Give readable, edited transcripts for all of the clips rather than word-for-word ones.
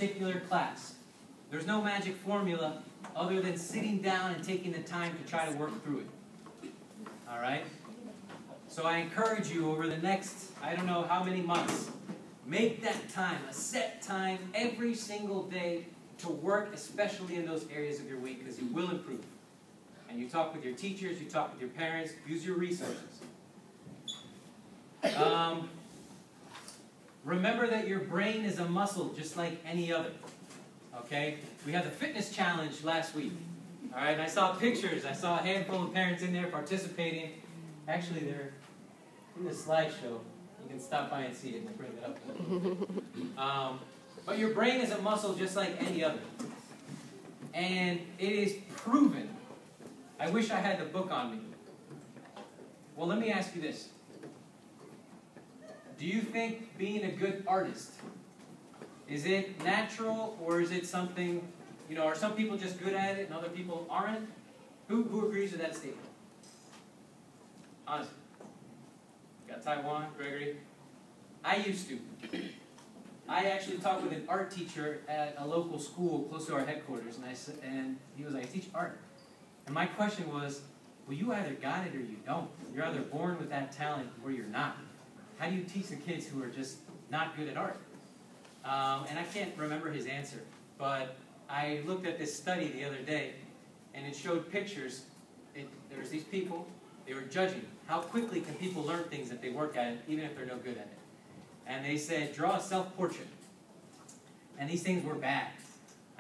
particular class. There's no magic formula other than sitting down and taking the time to try to work through it. All right? So I encourage you over the next, I don't know how many months, make that time, a set time every single day to work, especially in those areas of your week, because you will improve. And you talk with your teachers, you talk with your parents, use your resources. Remember that your brain is a muscle just like any other. Okay? We had the fitness challenge last week. All right, and I saw pictures. I saw a handful of parents in there participating. Actually, they're in the slideshow. You can stop by and see it and bring it up. But your brain is a muscle just like any other. And it is proven. I wish I had the book on me. Well, let me ask you this. Do you think being a good artist, is it natural or is it something, are some people just good at it and other people aren't? Who agrees with that statement? Honestly. Got Taiwan, Gregory? I used to. I actually talked with an art teacher at a local school close to our headquarters, and he was like, I teach art. And my question was, well, you either got it or you don't. You're either born with that talent or you're not. How do you teach the kids who are just not good at art? And I can't remember his answer, but I looked at this study the other day, and it showed pictures. There was these people, they were judging how quickly can people learn things if they work at it, even if they're no good at it. And they said, draw a self-portrait. And these things were bad.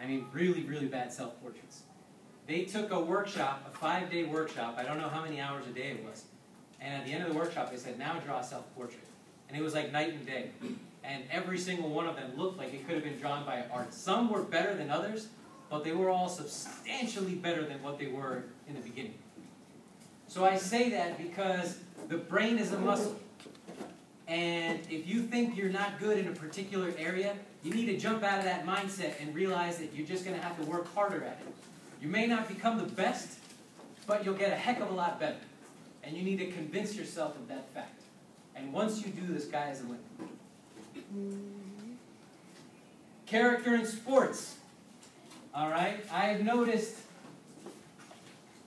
I mean, really, really bad self-portraits. They took a workshop, a 5-day workshop. I don't know how many hours a day it was. And at the end of the workshop, they said, now draw a self-portrait. And it was like night and day. And every single one of them looked like it could have been drawn by an artist. Some were better than others, but they were all substantially better than what they were in the beginning. So I say that because the brain is a muscle. And if you think you're not good in a particular area, you need to jump out of that mindset and realize that you're just going to have to work harder at it. You may not become the best, but you'll get a heck of a lot better. And you need to convince yourself of that fact. And once you do, the sky is the limit. Character in sports. All right? I've noticed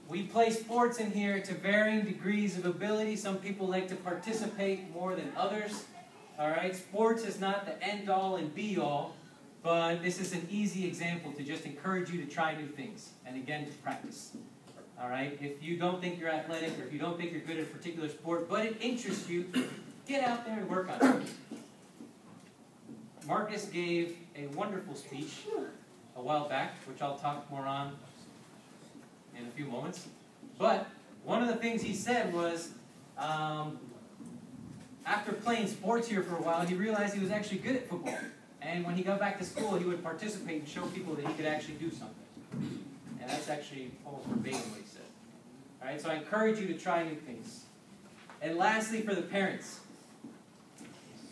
we play sports in here to varying degrees of ability. Some people like to participate more than others. All right? Sports is not the end-all and be-all, but this is an easy example to just encourage you to try new things. And again, to practice. All right? If you don't think you're athletic, or if you don't think you're good at a particular sport, but it interests you, get out there and work on it. Marcus gave a wonderful speech a while back, which I'll talk more on in a few moments. But one of the things he said was, after playing sports here for a while, he realized he was actually good at football. And when he got back to school, he would participate and show people that he could actually do something. And that's actually almost verbatim what he said. All right, so I encourage you to try new things. And lastly, for the parents,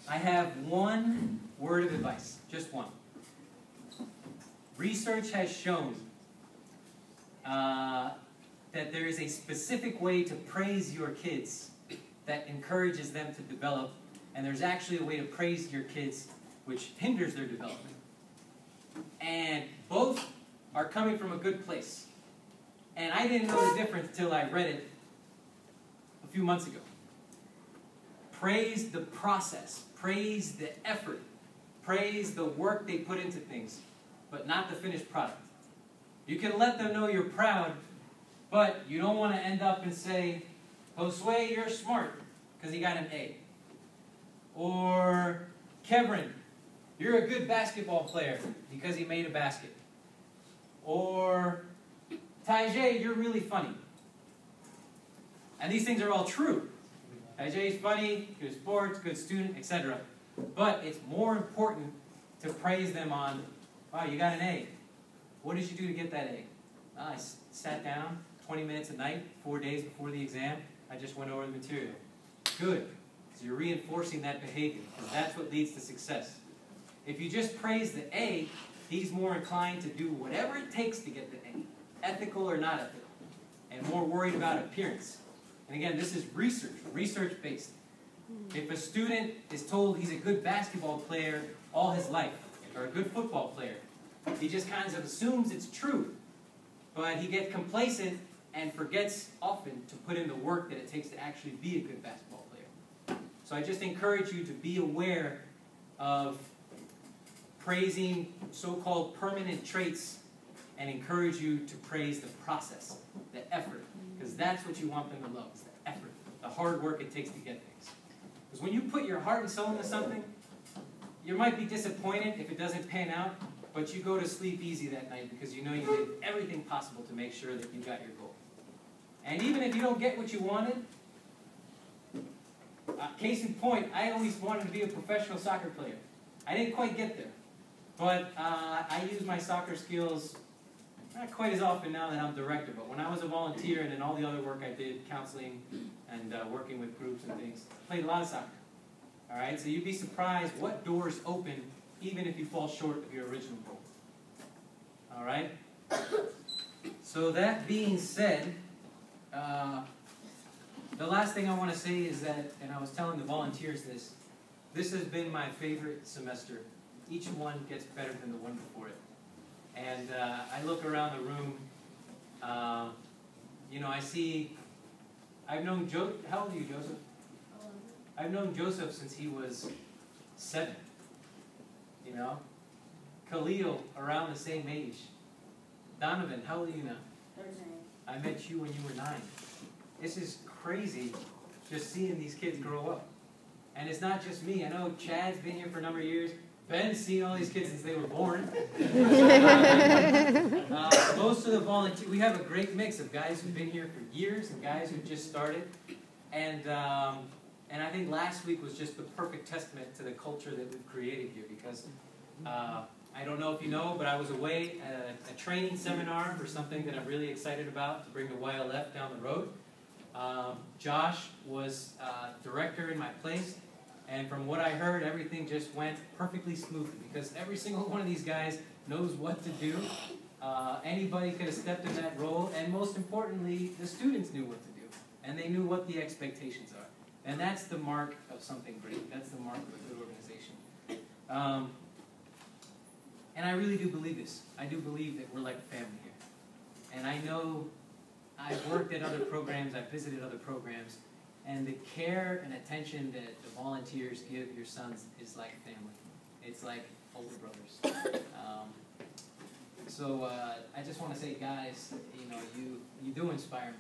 I have one word of advice, just one. Research has shown that there is a specific way to praise your kids that encourages them to develop, and there's actually a way to praise your kids which hinders their development. And both are coming from a good place. And I didn't know the difference until I read it a few months ago. Praise the process. Praise the effort. Praise the work they put into things, but not the finished product. You can let them know you're proud, but you don't want to end up and say, Josue, you're smart, because he got an A. Or, Kevin, you're a good basketball player, because he made a basket. Or, Taijay, you're really funny. And these things are all true. Taijay's funny, good sports, good student, etc. But it's more important to praise them on, wow, you got an A. What did you do to get that A? I sat down 20 minutes a night, 4 days before the exam. I just went over the material. Good. So you're reinforcing that behavior, because that's what leads to success. If you just praise the A, he's more inclined to do whatever it takes to get the A, ethical or not ethical, and more worried about appearance. And again, this is research-based. If a student is told he's a good basketball player all his life, or a good football player. He just kind of assumes it's true. But he gets complacent and forgets often to put in the work that it takes to actually be a good basketball player. So I just encourage you to be aware of praising so-called permanent traits and encourage you to praise the process, the effort, because that's what you want them to love, is the effort, the hard work it takes to get things. Because when you put your heart and soul into something, you might be disappointed if it doesn't pan out, but you go to sleep easy that night because you know you did everything possible to make sure that you got your goal. And even if you don't get what you wanted, case in point, I always wanted to be a professional soccer player. I didn't quite get there. But I use my soccer skills not quite as often now that I'm director, but when I was a volunteer and in all the other work I did, counseling and working with groups and things, I played a lot of soccer. All right, so you'd be surprised what doors open even if you fall short of your original goal. All right? So that being said, the last thing I want to say is that, and I was telling the volunteers this has been my favorite semester. Each one gets better than the one before it. And I look around the room, you know, I see, I've known how old are you, Joseph? I've known Joseph since he was 7, you know? Khalil, around the same age. Donovan, how old are you now? 39. I met you when you were 9. This is crazy, just seeing these kids grow up. And it's not just me. I know Chad's been here for a number of years. Ben's seen all these kids since they were born. Most of the volunteers, we have a great mix of guys who've been here for years and guys who just started. And I think last week was just the perfect testament to the culture that we've created here, because I don't know if you know, but I was away at a training seminar for something that I'm really excited about to bring the YLF down the road. Josh was director in my place, and from what I heard, everything just went perfectly smoothly, because every single one of these guys knows what to do. Anybody could have stepped in that role, and most importantly, the students knew what to do, and they knew what the expectations are. And that's the mark of something great. That's the mark of a good organization. And I really do believe this. I do believe that we're like a family here. And I know I've worked at other programs, I've visited other programs, and the care and attention that the volunteers give your sons is like family. It's like older brothers. So I just want to say, guys, you know, you do inspire me.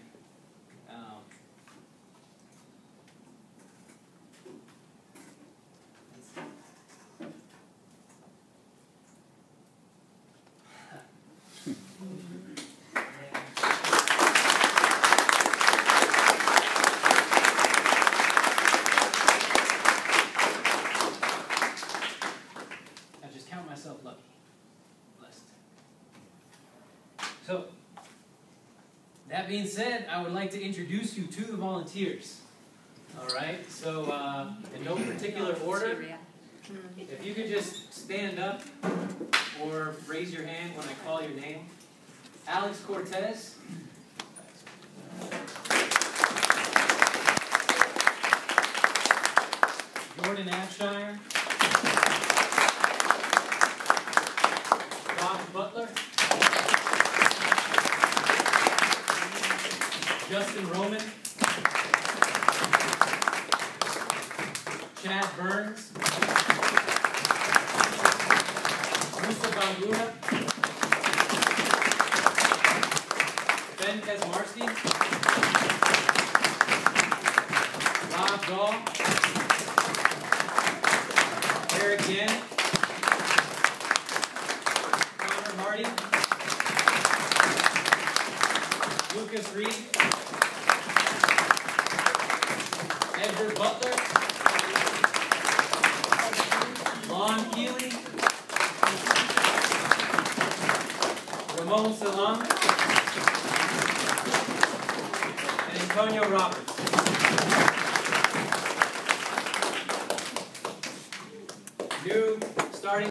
Lucky, blessed. So, that being said, I would like to introduce you to the volunteers. All right, so in no particular order, if you could just stand up or raise your hand when I call your name. Alex Cortez. Jordan Abshire. Butler, Justin Roman, Chad Burns, Musa Bangura, Ben Kesmarski, Rob Gall, Eric Yen, Marty, Lucas Reed, Edward Butler, Lon Keeley, Ramon Salam, and Antonio Roberts. New